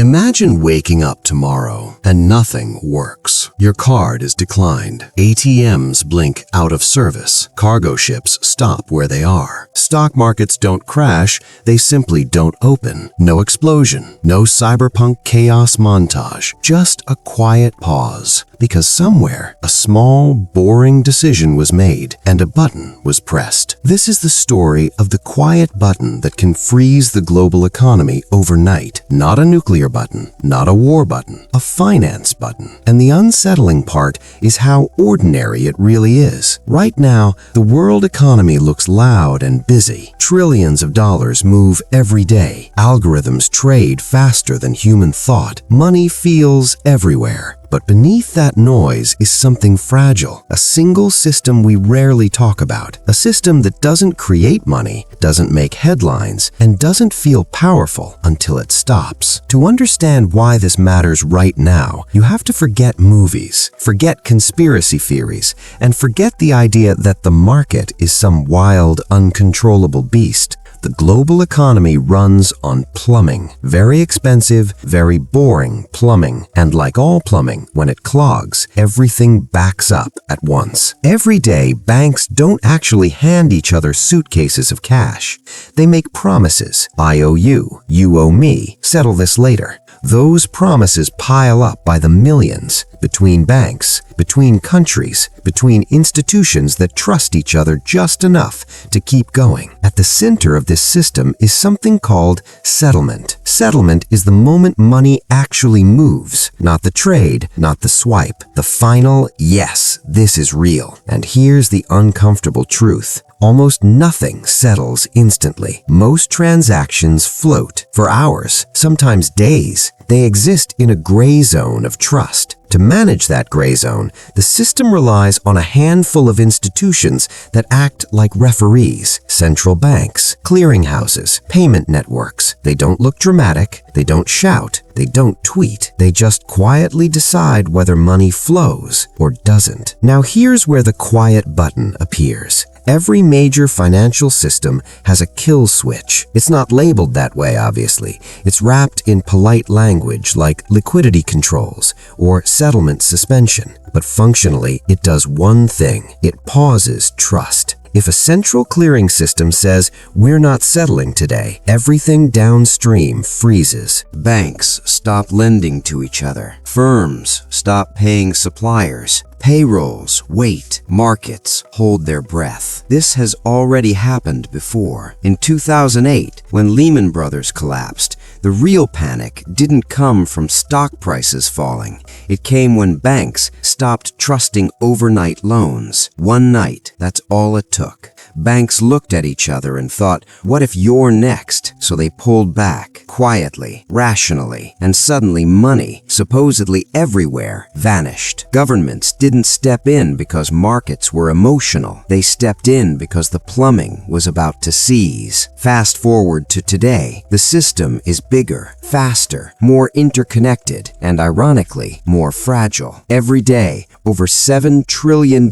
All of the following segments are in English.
Imagine waking up tomorrow and nothing works. Your card is declined. ATMs blink out of service. Cargo ships stop where they are. Stock markets don't crash, they simply don't open. No explosion, no cyberpunk chaos montage, just a quiet pause. Because somewhere, a small, boring decision was made and a button was pressed. This is the story of the quiet button that can freeze the global economy overnight. Not a nuclear button, not a war button, a finance button. And the unsettling part is how ordinary it really is. Right now, the world economy looks loud and busy. Trillions of dollars move every day. Algorithms trade faster than human thought. Money feels everywhere. But beneath that noise is something fragile, a single system we rarely talk about, a system that doesn't create money, doesn't make headlines, and doesn't feel powerful until it stops. To understand why this matters right now, you have to forget movies, forget conspiracy theories, and forget the idea that the market is some wild, uncontrollable beast. The global economy runs on plumbing. Very expensive, very boring plumbing. And like all plumbing, when it clogs, everything backs up at once. Every day, banks don't actually hand each other suitcases of cash. They make promises. I owe you, you owe me, settle this later. Those promises pile up by the millions between banks, between countries, between institutions that trust each other just enough to keep going. At the center of this system is something called settlement. Settlement is the moment money actually moves, not the trade, not the swipe. The final, yes, this is real. And here's the uncomfortable truth. Almost nothing settles instantly. Most transactions float for hours, sometimes days. They exist in a gray zone of trust. To manage that gray zone, the system relies on a handful of institutions that act like referees: central banks, clearinghouses, payment networks. They don't look dramatic, they don't shout, they don't tweet. They just quietly decide whether money flows or doesn't. Now here's where the quiet button appears. Every major financial system has a kill switch. It's not labeled that way, obviously. It's wrapped in polite language like liquidity controls or settlement suspension. But functionally, it does one thing. It pauses trust. If a central clearing system says, "We're not settling today," everything downstream freezes. Banks stop lending to each other. Firms stop paying suppliers. Payrolls wait. Markets hold their breath. This has already happened before. In 2008, when Lehman Brothers collapsed, the real panic didn't come from stock prices falling. It came when banks stopped trusting overnight loans. One night, that's all it took. Banks looked at each other and thought, what if you're next? So they pulled back, quietly, rationally, and suddenly money, supposedly everywhere, vanished. Governments didn't step in because markets were emotional. They stepped in because the plumbing was about to seize. Fast forward to today, the system is bigger, faster, more interconnected, and ironically, more fragile. Every day, over $7 trillion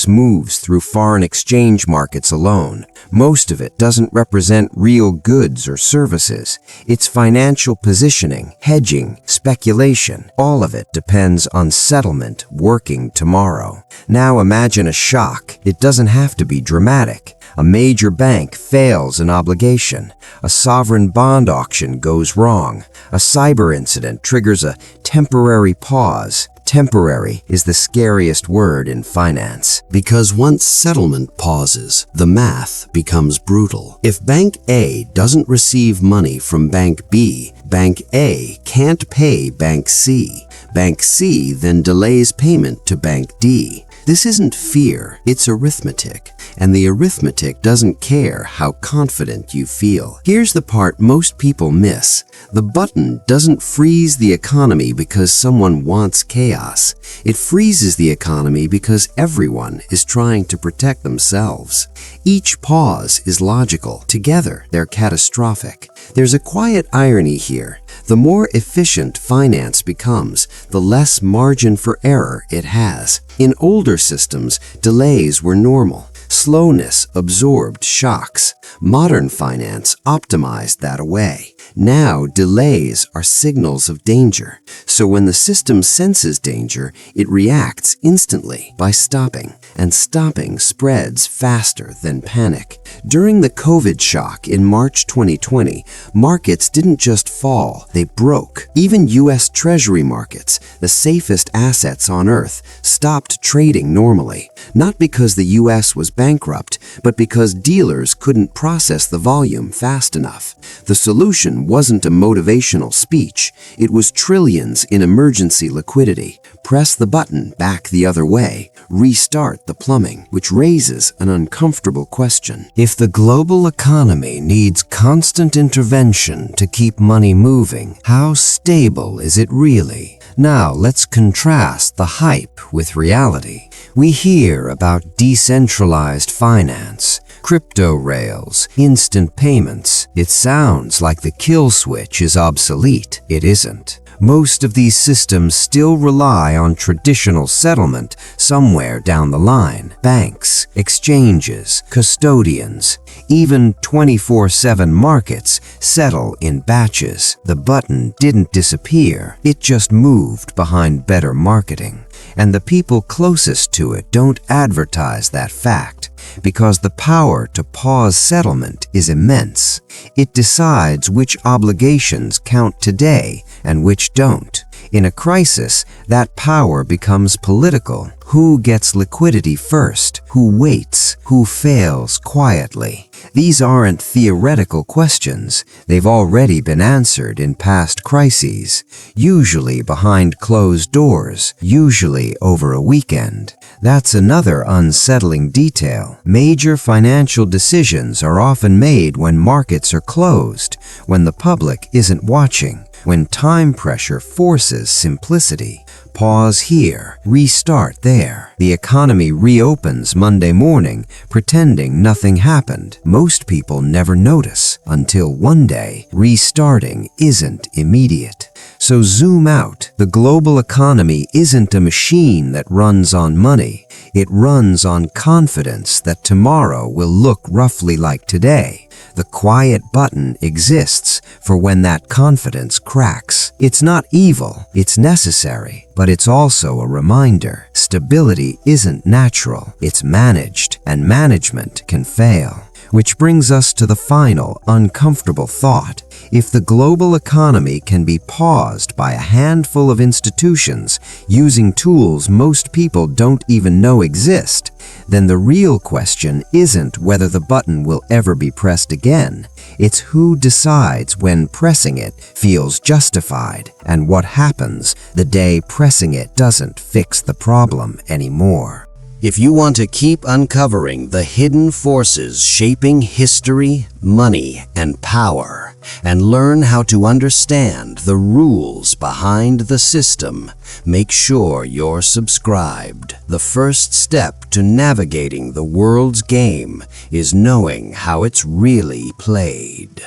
moves through foreign exchange markets alone. Most of it doesn't represent real goods or services. It's financial positioning, hedging, speculation. All of it depends on settlement working tomorrow. Now imagine a shock. It doesn't have to be dramatic. A major bank fails an obligation. A sovereign bond auction goes wrong. A cyber incident triggers a temporary pause. Temporary is the scariest word in finance. Because once settlement pauses, the math becomes brutal. If Bank A doesn't receive money from Bank B, Bank A can't pay Bank C. Bank C then delays payment to Bank D. This isn't fear, it's arithmetic. And the arithmetic doesn't care how confident you feel. Here's the part most people miss. The button doesn't freeze the economy because someone wants chaos. It freezes the economy because everyone is trying to protect themselves. Each pause is logical. Together, they're catastrophic. There's a quiet irony here. The more efficient finance becomes, the less margin for error it has. In older systems, delays were normal. Slowness absorbed shocks. Modern finance optimized that away. Now, delays are signals of danger. So when the system senses danger, it reacts instantly by stopping. And stopping spreads faster than panic. During the COVID shock in March 2020, markets didn't just fall, they broke. Even U.S. Treasury markets, the safest assets on Earth, stopped trading normally. Not because the U.S. was bankrupt, but because dealers couldn't process the volume fast enough. The solution wasn't a motivational speech. It was trillions in emergency liquidity. Press the button back the other way. Restart the plumbing, which raises an uncomfortable question. If the global economy needs constant intervention to keep money moving, how stable is it really? Now let's contrast the hype with reality. We hear about decentralized finance, crypto rails, instant payments. It sounds like the kill switch is obsolete. It isn't. Most of these systems still rely on traditional settlement somewhere down the line. Banks, exchanges, custodians, even 24/7 markets settle in batches. The button didn't disappear, it just moved behind better marketing. And the people closest to it don't advertise that fact, because the power to pause settlement is immense. It decides which obligations count today and which don't. In a crisis, that power becomes political. Who gets liquidity first? Who waits? Who fails quietly? These aren't theoretical questions. They've already been answered in past crises, usually behind closed doors, usually over a weekend. That's another unsettling detail. Major financial decisions are often made when markets are closed, when the public isn't watching, when time pressure forces simplicity. Pause here, restart there. The economy reopens Monday morning, pretending nothing happened. Most people never notice until one day. Restarting isn't immediate. So zoom out. The global economy isn't a machine that runs on money. It runs on confidence that tomorrow will look roughly like today. The quiet button exists for when that confidence cracks. It's not evil, it's necessary, but it's also a reminder. Stability isn't natural, it's managed, and management can fail. Which brings us to the final, uncomfortable thought. If the global economy can be paused by a handful of institutions using tools most people don't even know exist, then the real question isn't whether the button will ever be pressed again. It's who decides when pressing it feels justified and what happens the day pressing it doesn't fix the problem anymore. If you want to keep uncovering the hidden forces shaping history, money, and power, and learn how to understand the rules behind the system, make sure you're subscribed. The first step to navigating the world's game is knowing how it's really played.